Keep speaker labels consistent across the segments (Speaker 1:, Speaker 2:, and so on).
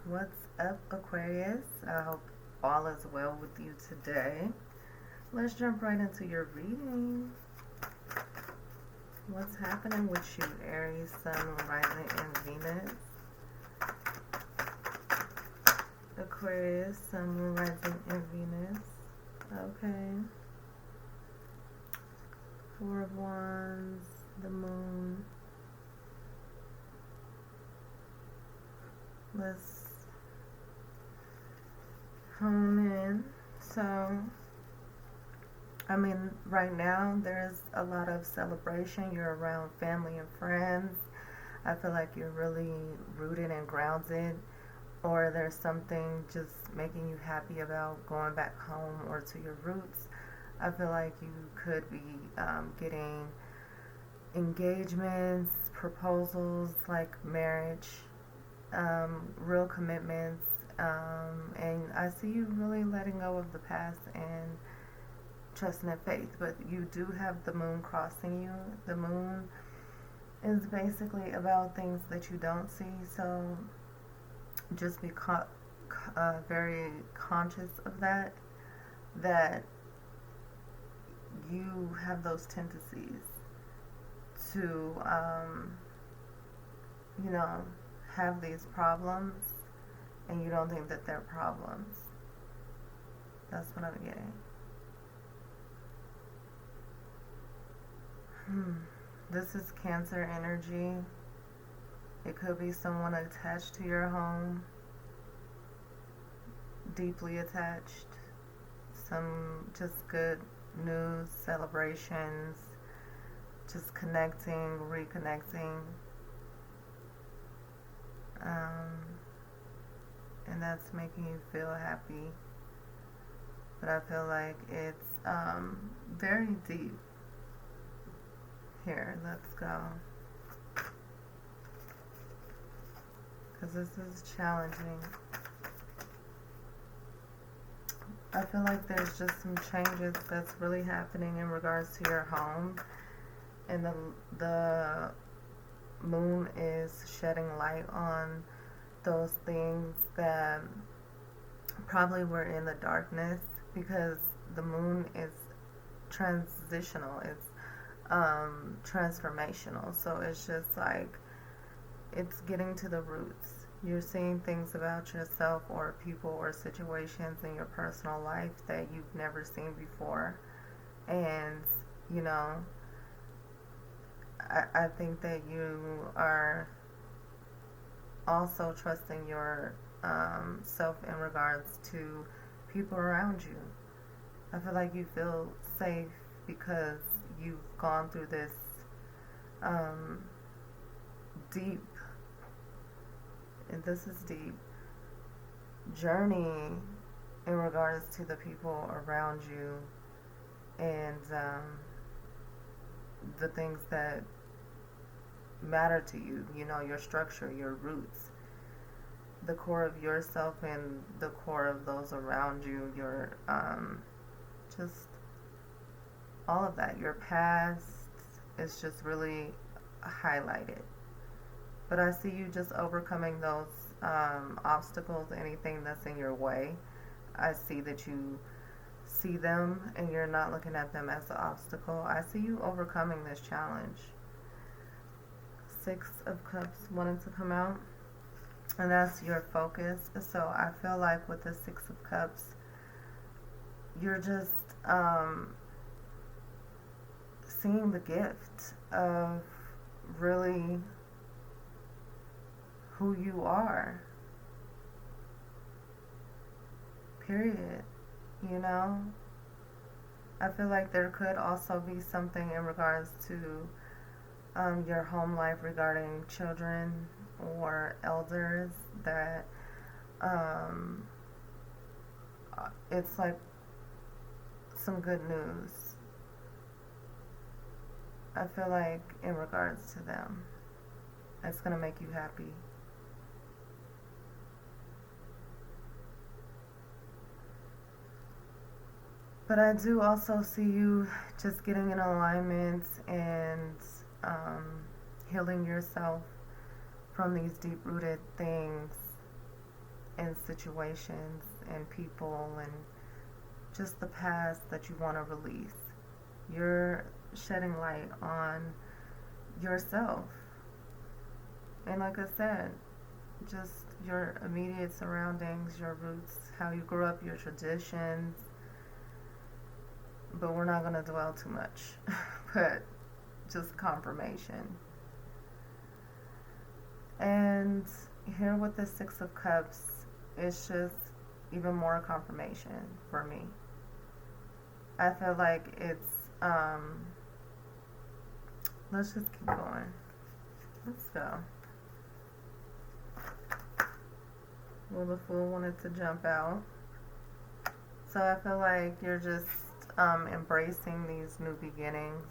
Speaker 1: What's up, Aquarius? I hope all is well with you today. Let's jump right into your reading. What's happening with you, Aries, Sun, Rising, and Venus? Aquarius, Sun, Rising, and Venus. Okay. Four of Wands, the Moon. Let's hone in. So, right now there's a lot of celebration. You're around family and friends. I feel like you're really rooted and grounded, or there's something just making you happy about going back home or to your roots. I feel like you could be getting engagements, proposals, like marriage, real commitments, and I see you really letting go of the past and trusting in faith. But you do have the moon crossing you. The moon is basically about things that you don't see, so just be very conscious of that you have those tendencies to have these problems, and you don't think that they're problems. That's what I'm getting. This is Cancer energy. It could be someone attached to your home, deeply attached. Some just good news, celebrations, just connecting, reconnecting. And that's making you feel happy. But I feel like it's very deep. Here, let's go. Because this is challenging. I feel like there's just some changes that's really happening in regards to your home. And the moon is shedding light on those things that probably were in the darkness, because the moon is transitional. It's transformational. So it's just like it's getting to the roots. You're seeing things about yourself or people or situations in your personal life that you've never seen before. And I think that you are also trusting your self in regards to people around you. I feel like you feel safe because you've gone through this deep, and this is deep, journey in regards to the people around you and the things that matter to you, your structure, your roots, the core of yourself and the core of those around you, your just all of that. Your past is just really highlighted. But I see you just overcoming those obstacles, anything that's in your way. I see that you see them and you're not looking at them as an obstacle. I see you overcoming this challenge. Six of Cups wanting to come out, and that's your focus. So I feel like with the Six of Cups, you're just seeing the gift of really who you are, period. I feel like there could also be something in regards to your home life regarding children or elders that it's like some good news. I feel like in regards to them, it's going to make you happy. But I do also see you just getting in alignment and healing yourself from these deep-rooted things situations and people and just the past that you want to release. You're shedding light on yourself. And like I said, just your immediate surroundings, your roots, how you grew up, your traditions. But we're not going to dwell too much. But just confirmation. And here with the Six of Cups, it's just even more confirmation for me. I feel like it's, let's just keep going. Let's go. Well, the Fool wanted to jump out. So I feel like you're just embracing these new beginnings.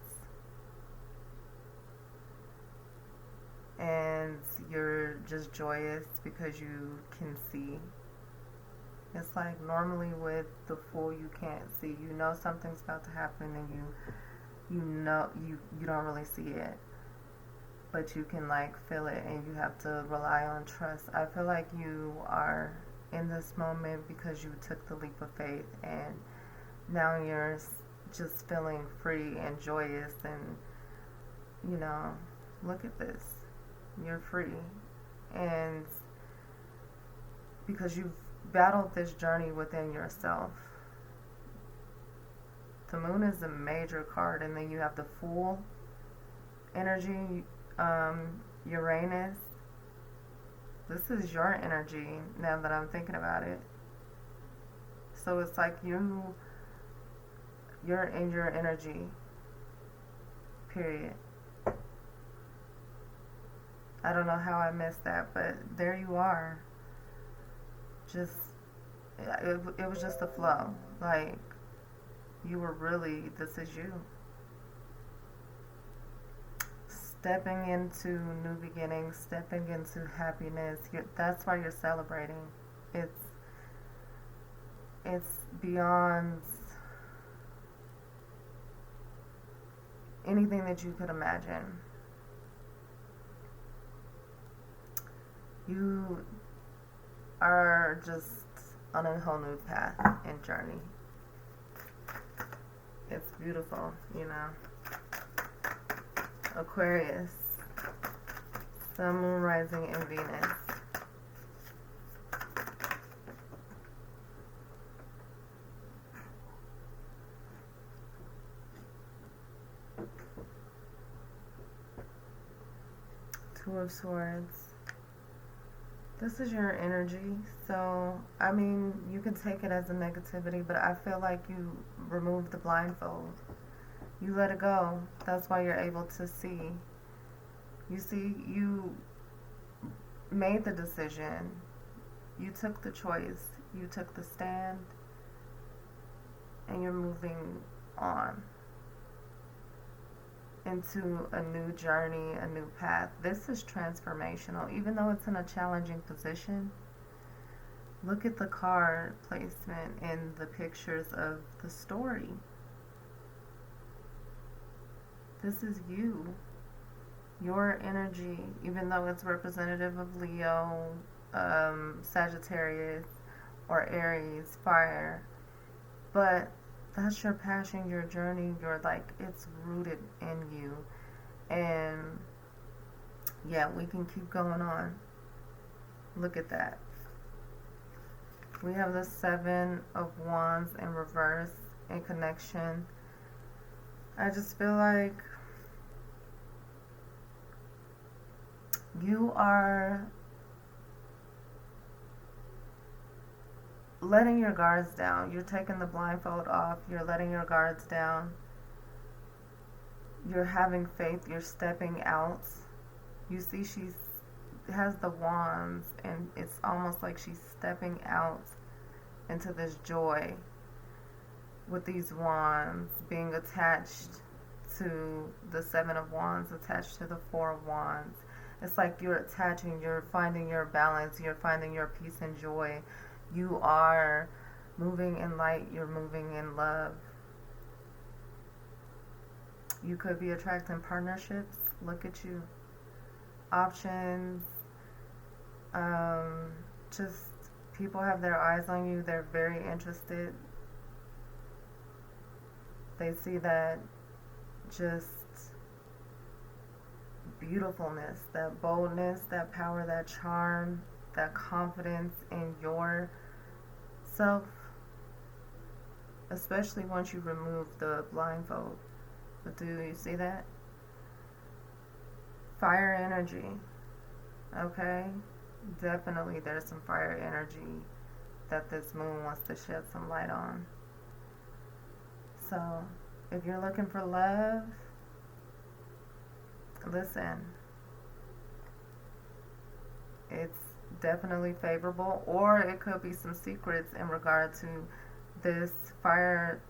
Speaker 1: And you're just joyous because you can see. It's like normally with the Fool you can't see. You know something's about to happen and you know you don't really see it. But you can like feel it and you have to rely on trust. I feel like you are in this moment because you took the leap of faith and now you're just feeling free and joyous and look at this. You're free. And because you've battled this journey within yourself. The Moon is a major card, and then you have the Fool energy, Uranus. This is your energy now that I'm thinking about it. So it's like you're in your energy, period. I don't know how I missed that, but there you are. It was just a flow. Like, you were really, this is you. Stepping into new beginnings, stepping into happiness. That's why you're celebrating. It's beyond anything that you could imagine. You are just on a whole new path and journey. It's beautiful, Aquarius, Sun, Moon, Rising, and Venus. Two of Swords. This is your energy, so, I mean, you can take it as a negativity, but I feel like you remove the blindfold. You let it go. That's why you're able to see. You see, you made the decision. You took the choice. You took the stand, and you're moving on into a new journey, a new path. This is transformational, even though it's in a challenging position. Look at the card placement and the pictures of the story. This is you. Your energy, even though it's representative of Leo, Sagittarius, or Aries, fire. But that's your passion, your journey, it's rooted in you. And yeah, we can keep going on. Look at that. We have the Seven of Wands in reverse in connection. I just feel like you are letting your guards down. You're taking the blindfold off. You're letting your guards down. You're having faith. You're stepping out. You see, she has the wands, and it's almost like she's stepping out into this joy with these wands being attached to the Seven of Wands, attached to the Four of Wands. It's like you're attaching, you're finding your balance, you're finding your peace and joy. You are moving in light, you're moving in love. You could be attracting partnerships. Look at you. Options. Just People have their eyes on you. They're very interested. They see that just beautifulness, that boldness, that power, that charm, that confidence in yourself, especially once you remove the blindfold. But do you see that? Fire energy, okay? Definitely there's some fire energy that this moon wants to shed some light on. So, if you're looking for love, listen, it's definitely favorable, or it could be some secrets in regard to this fire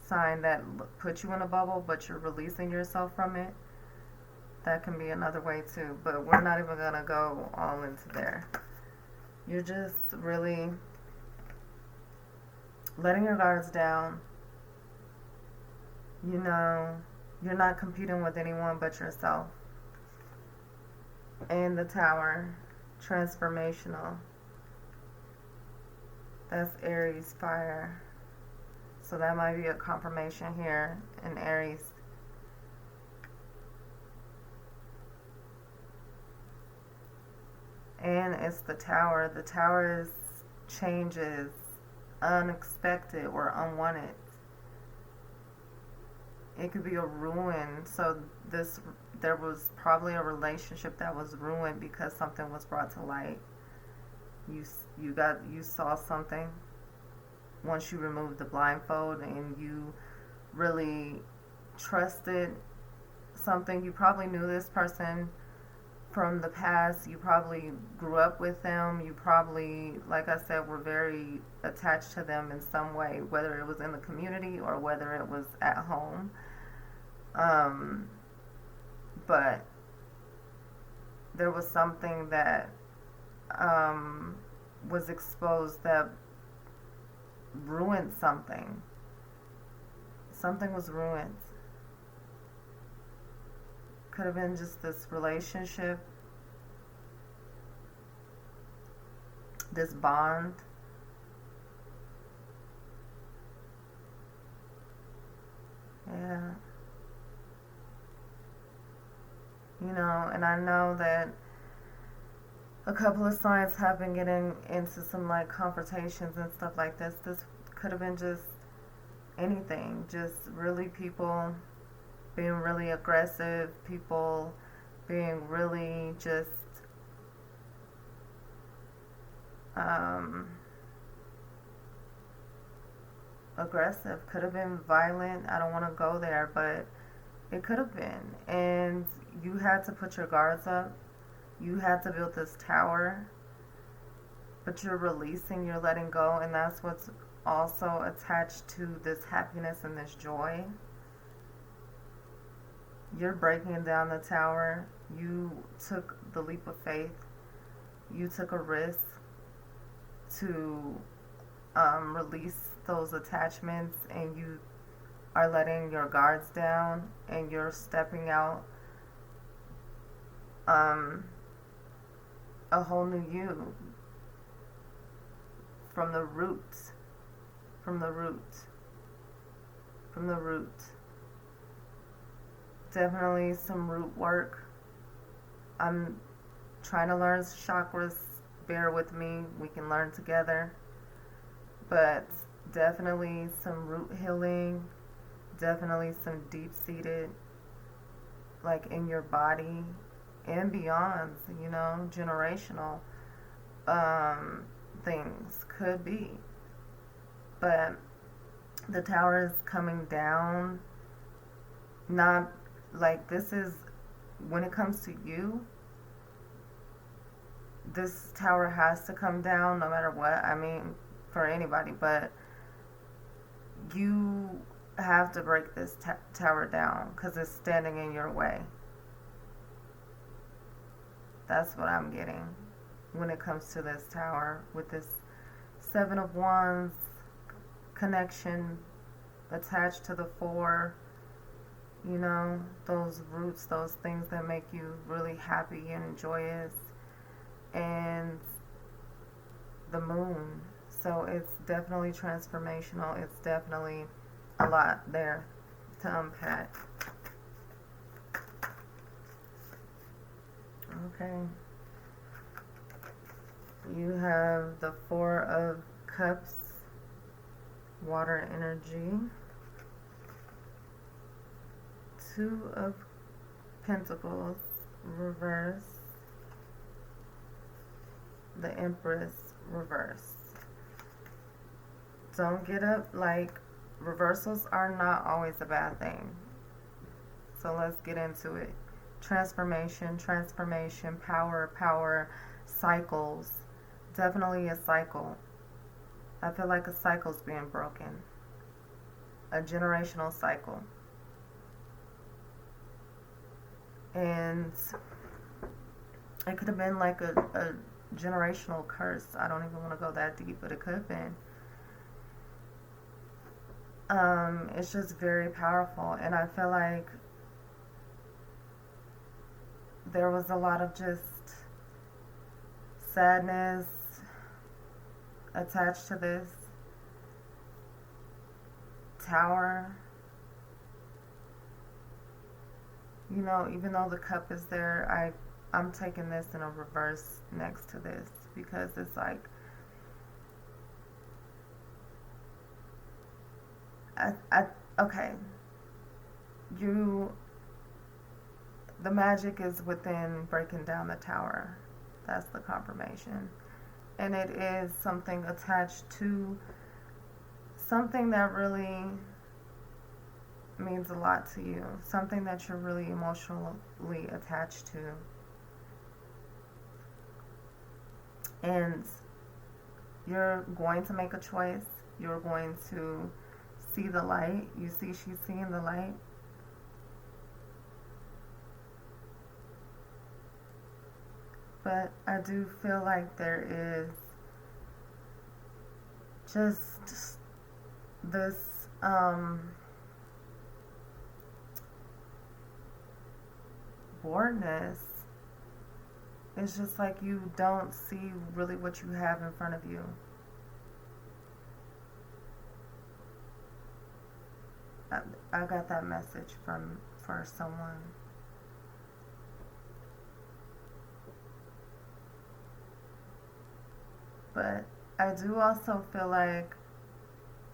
Speaker 1: sign that puts you in a bubble, but you're releasing yourself from it. That can be another way too, but we're not even gonna go all into there. You're just really letting your guards down. You know, you're not competing with anyone but yourself. And the Tower, transformational. That's Aries fire. So that might be a confirmation here in Aries. And it's the Tower. The Tower is changes, unexpected or unwanted. It could be a ruin. So there was probably a relationship that was ruined because something was brought to light. You saw something once you removed the blindfold, and you really trusted something. You probably knew this person from the past. You probably grew up with them. You probably, like I said, were very attached to them in some way, whether it was in the community or whether it was at home. But there was something that was exposed that ruined something. Something was ruined. Could have been just this relationship, this bond. Yeah. You know, and I know that a couple of signs have been getting into some like confrontations and stuff like this. This could have been just anything. Just really people being really aggressive, people being really just aggressive. Could have been violent. I don't want to go there, but it could have been. And you had to put your guards up. You had to build this tower, but you're releasing, you're letting go, and that's what's also attached to this happiness and this joy. You're breaking down the tower. You took the leap of faith. You took a risk to release those attachments, and you are letting your guards down, and you're stepping out a whole new you from the roots, from the roots, from the roots. Definitely some root work. I'm trying to learn chakras. Bear with me. We can learn together. But definitely some root healing. Definitely some deep-seated, like in your body and beyond, you know, generational things could be. But the tower is coming down. Not like this is, when it comes to you, this tower has to come down no matter what. I mean, for anybody, but you have to break this tower down because it's standing in your way. That's what I'm getting when it comes to this tower, with this Seven of Wands connection attached to the Four. You know, those roots, those things that make you really happy and joyous. And the moon. So it's definitely transformational. It's definitely a lot there to unpack. Okay. You have the Four of Cups, water energy. Two of Pentacles, reverse. The Empress, reverse. Don't get up, like, reversals are not always a bad thing. So let's get into it. Transformation, transformation, power, power, cycles. Definitely a cycle. I feel like a cycle's being broken. A generational cycle. And it could have been like a generational curse. I don't even want to go that deep, but it could have been. It's just very powerful, and I feel like there was a lot of just sadness attached to this tower. You know, even though the cup is there, I'm taking this in a reverse next to this, because it's like okay, the magic is within breaking down the tower. That's the confirmation. And it is something attached to something that really means a lot to you. Something that you're really emotionally attached to. And you're going to make a choice. You're going to see the light. You see she's seeing the light. But I do feel like there is just this boredness. It's just like you don't see really what you have in front of you. I got that message for someone. But I do also feel like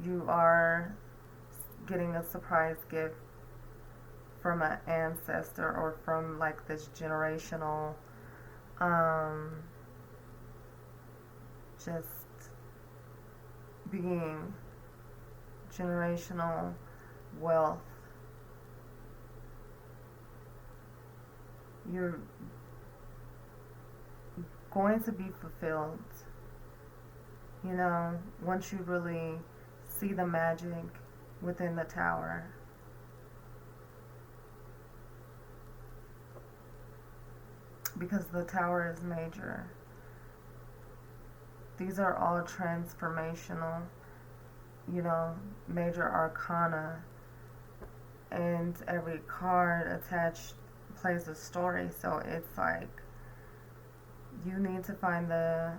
Speaker 1: you are getting a surprise gift from an ancestor, or from like this generational just being, generational wealth. You're going to be fulfilled, you know, once you really see the magic within the tower. Because the tower is major. These are all transformational, you know, major arcana. And every card attached plays a story. So it's like you need to find the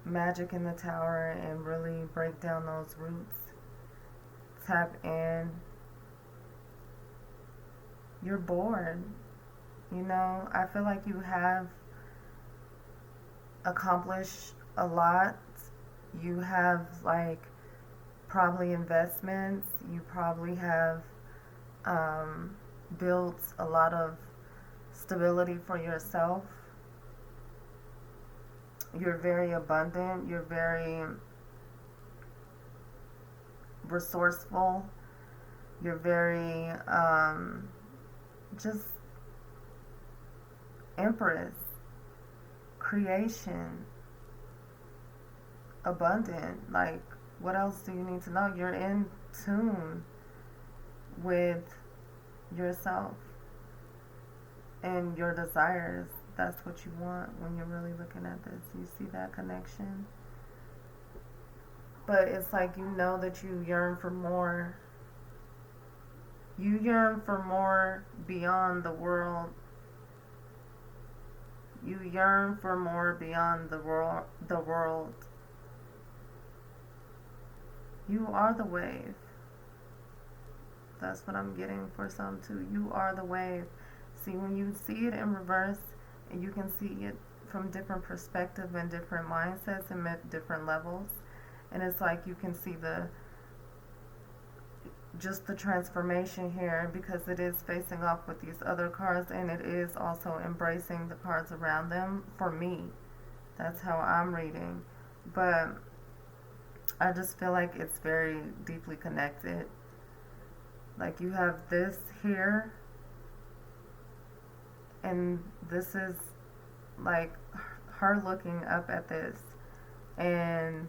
Speaker 1: magic in the tower and really break down those roots. Tap in. You're bored. You know, I feel like you have accomplished a lot. You have like probably investments. You probably have built a lot of stability for yourself. You're very abundant. You're very resourceful. You're very just Empress, creation, abundant. Like, what else do you need to know? You're in tune with yourself and your desires. That's what you want when you're really looking at this. You see that connection? But it's like you know that you yearn for more. You yearn for more beyond the world. You yearn for more beyond the world. You are the wave. That's what I'm getting for some too. You are the wave. See, when you see it in reverse, and you can see it from different perspectives and different mindsets and different levels, and it's like you can see just the transformation here, because it is facing off with these other cards, and it is also embracing the cards around them. For me, that's how I'm reading. But I just feel like it's very deeply connected. Like you have this here, and this is like her looking up at this, and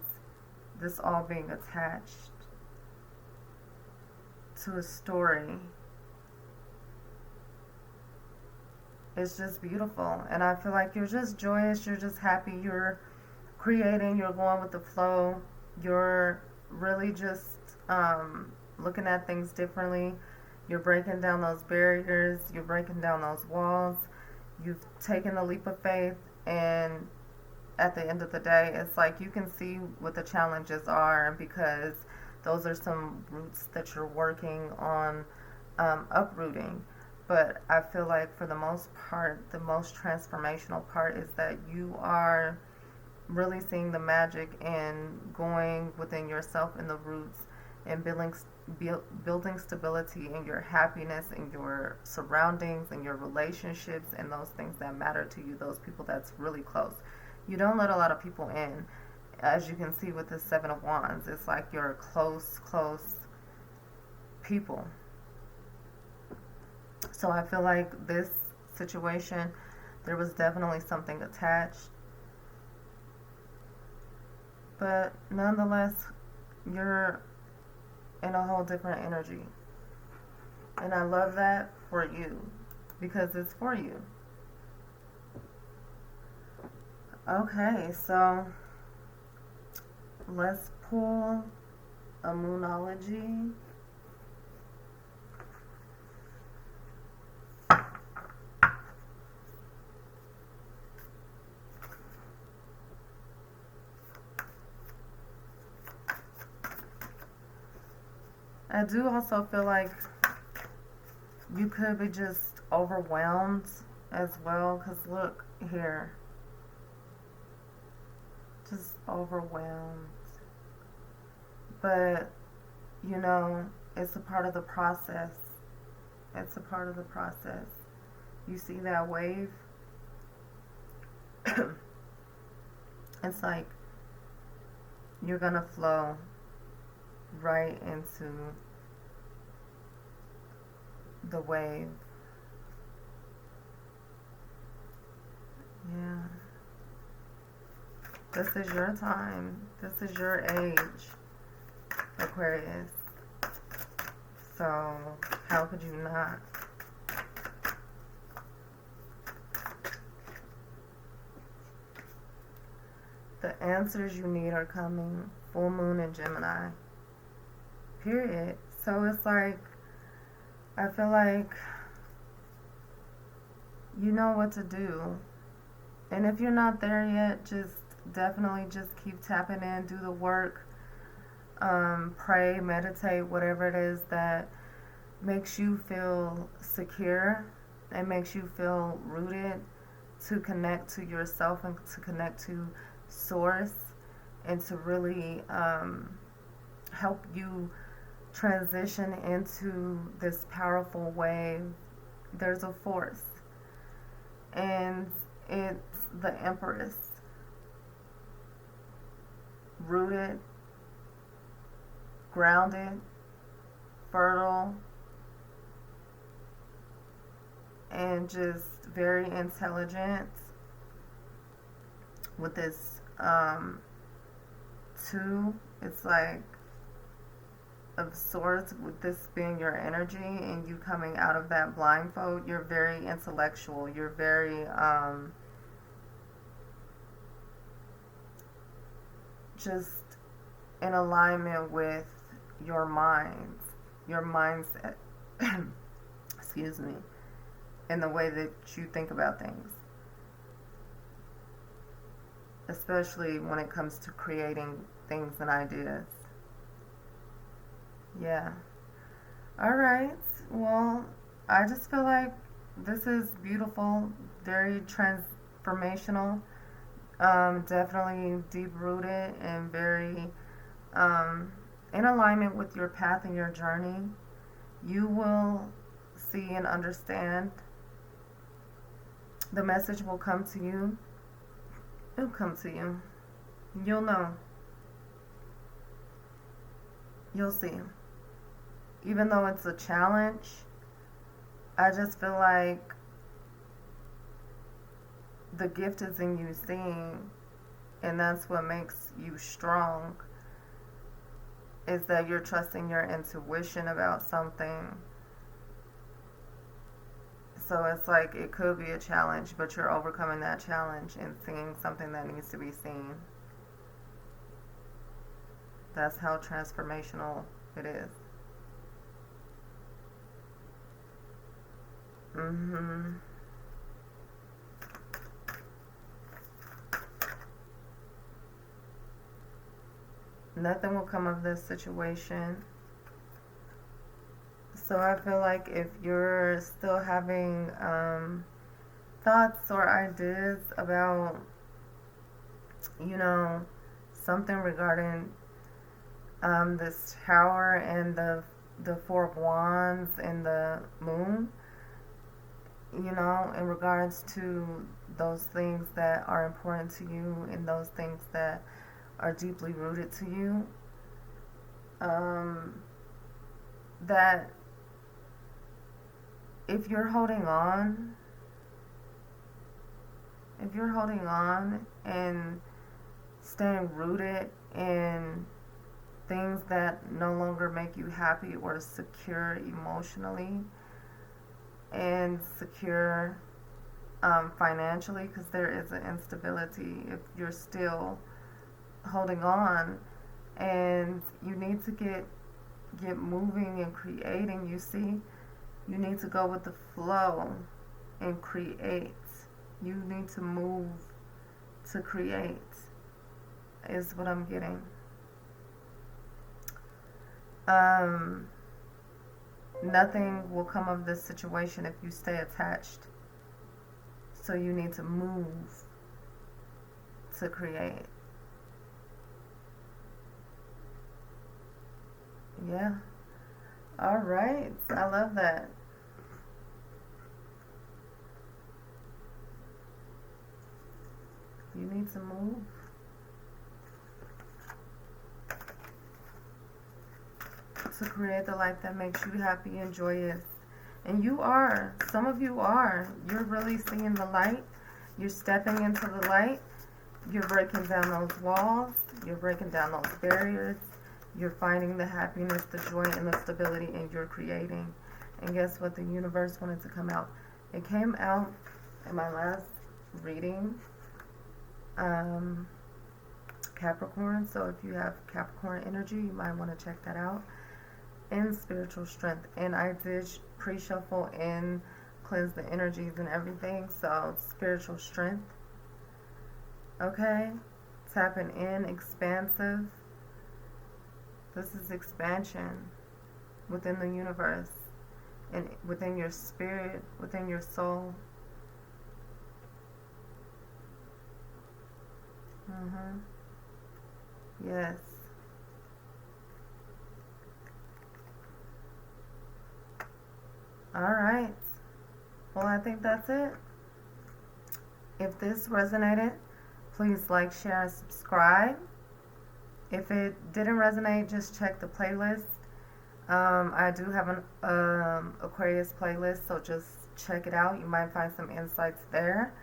Speaker 1: this all being attached to a story. It's just beautiful, and I feel like you're just joyous, you're just happy, you're creating, you're going with the flow, you're really just looking at things differently. You're breaking down those barriers, you're breaking down those walls, you've taken a leap of faith, and at the end of the day, it's like you can see what the challenges are, because those are some roots that you're working on uprooting. But I feel like for the most part, the most transformational part is that you are really seeing the magic in going within yourself in the roots, and building stability in your happiness, in your surroundings, in your relationships, and those things that matter to you, those people that's really close. You don't let a lot of people in. As you can see with the Seven of Wands, it's like you're close people. So I feel like this situation, there was definitely something attached. But nonetheless, you're in a whole different energy. And I love that for you, because it's for you. Okay, so let's pull a Moonology. I do also feel like you could be just overwhelmed as well, because look here, just overwhelmed. But you know, it's a part of the process. It's a part of the process. You see that wave? It's like you're gonna flow right into the wave. Yeah. This is your time. This is your age, Aquarius. So, how could you not? The answers you need are coming. Full moon in Gemini. Period. So it's like, I feel like you know what to do. And if you're not there yet, just definitely just keep tapping in, do the work, pray, meditate, whatever it is that makes you feel secure and makes you feel rooted, to connect to yourself and to connect to source, and to really help you transition into this powerful wave. There's a force, and it's the Empress. Rooted, grounded, fertile, and just very intelligent. With this 2, it's like of swords, with this being your energy and you coming out of that blindfold. You're very intellectual. You're very just in alignment with your mind, your mindset, excuse me, and the way that you think about things, especially when it comes to creating things and ideas. Yeah. All right. Well, I just feel like this is beautiful, very transformational, definitely deep rooted and very in alignment with your path and your journey. You will see and understand. The message will come to you. It'll come to you. You'll know. You'll see. Even though it's a challenge, I just feel like the gift is in you seeing, and that's what makes you strong, is that you're trusting your intuition about something. So it's like it could be a challenge, but you're overcoming that challenge and seeing something that needs to be seen. That's how transformational it is. Mm-hmm. Nothing will come of this situation. So I feel like if you're still having thoughts or ideas about, you know, something regarding this tower and the Four of Wands and the Moon, you know, in regards to those things that are important to you and those things that are deeply rooted to you, that if you're holding on, and staying rooted in things that no longer make you happy or secure emotionally and secure financially, because there is an instability if you're still holding on, and you need to get moving and creating. You see, you need to go with the flow and create. You need to move to create, is what I'm getting. Nothing will come of this situation if you stay attached. So you need to move to create. Yeah. All right. I love that. You need to move. To create the life that makes you happy and joyous. And you are. Some of you are. You're really seeing the light. You're stepping into the light. You're breaking down those walls. You're breaking down those barriers. You're finding the happiness, the joy, and the stability, and you're creating. And guess what? The universe wanted to come out. It came out in my last reading, Capricorn. So if you have Capricorn energy, you might want to check that out. In spiritual strength. And I did pre-shuffle and cleanse the energies and everything. So spiritual strength. Okay. Tapping in, expansive. This is expansion within the universe and within your spirit, within your soul. Yes. All right. Well, I think that's it. If this resonated, please like, share, and subscribe. If it didn't resonate, just check the playlist. I do have an Aquarius playlist, so just check it out. You might find some insights there.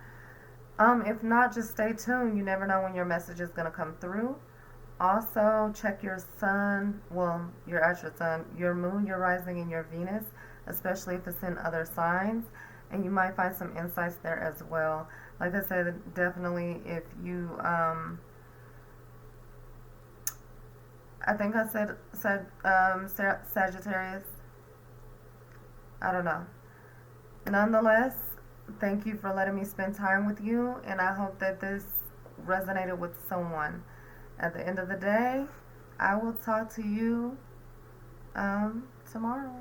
Speaker 1: If not, just stay tuned. You never know when your message is going to come through. Also, check your sun. Well, your actual sun, your moon, your rising, and your Venus, especially if it's in other signs. And you might find some insights there as well. Like I said, definitely if you... I think I said Sagittarius. I don't know. Nonetheless, thank you for letting me spend time with you, and I hope that this resonated with someone. At the end of the day, I will talk to you Tomorrow.